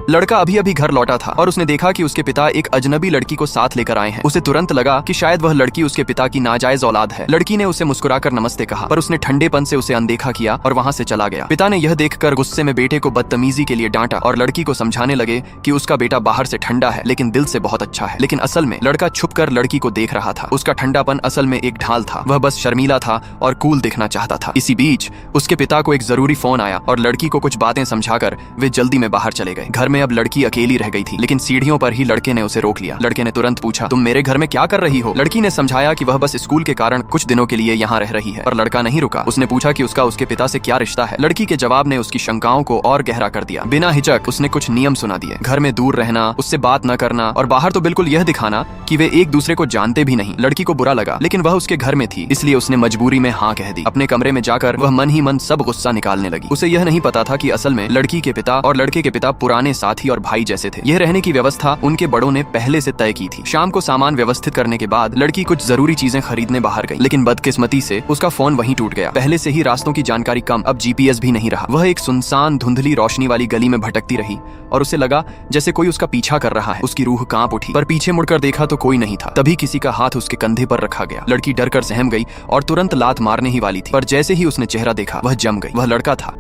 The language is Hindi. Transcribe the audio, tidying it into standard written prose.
लड़का अभी अभी घर लौटा था और उसने देखा कि उसके पिता एक अजनबी लड़की को साथ लेकर आए हैं। उसे तुरंत लगा कि शायद वह लड़की उसके पिता की नाजायज औलाद है। लड़की ने उसे मुस्कुराकर नमस्ते कहा, पर उसने ठंडेपन से उसे अनदेखा किया और वहां से चला गया। पिता ने यह देखकर गुस्से में बेटे को बदतमीजी के लिए डांटा और लड़की को समझाने लगे कि उसका बेटा बाहर से ठंडा है लेकिन दिल से बहुत अच्छा है। लेकिन असल में लड़का छुपकर लड़की को देख रहा था। उसका ठंडापन असल में एक ढाल था। वह बस शर्मीला था और कूल दिखना चाहता था। इसी बीच उसके पिता को एक जरूरी फोन आया और लड़की को कुछ बातें समझाकर वे जल्दी में बाहर चले गए। घर में अब लड़की अकेली रह गई थी, लेकिन सीढ़ियों पर ही लड़के ने उसे रोक लिया। लड़के ने तुरंत पूछा, तुम मेरे घर में क्या कर रही हो? लड़की ने समझाया कि वह बस स्कूल के कारण कुछ दिनों के लिए यहाँ रह रही है। पर लड़का नहीं रुका। उसने पूछा कि उसका उसके पिता से क्या रिश्ता है। लड़की के जवाब ने उसकी शंकाओं को और गहरा कर दिया। बिना हिचक उसने कुछ नियम सुना दिए। घर में दूर रहना, उससे बात न करना और बाहर तो बिल्कुल यह दिखाना कि वे एक दूसरे को जानते भी नहीं। लड़की को बुरा लगा, लेकिन वह उसके घर में थी, इसलिए उसने मजबूरी में हाँ कह दी। अपने कमरे में जाकर वह मन ही मन सब गुस्सा निकालने लगी। उसे यह नहीं पता था कि असल में लड़की के पिता और लड़के के पिता पुराने साथी और भाई जैसे थे। यह रहने की व्यवस्था उनके बड़ों ने पहले से तय की थी। शाम को सामान व्यवस्थित करने के बाद लड़की कुछ जरूरी चीजें खरीदने बाहर गई, लेकिन बदकिस्मती से उसका फोन वहीं टूट गया। पहले से ही रास्तों की जानकारी कम, अब जीपीएस भी नहीं रहा। वह एक सुनसान धुंधली रोशनी वाली गली में भटकती रही और उसे लगा जैसे कोई उसका पीछा कर रहा है। उसकी रूह कांप उठी, पर पीछे मुड़कर देखा तो कोई नहीं था। तभी किसी का हाथ उसके कंधे पर रखा गया। लड़की डरकर सहम गई और तुरंत लात मारने ही वाली थी, पर जैसे ही उसने चेहरा देखा वह जम गई। वह लड़का था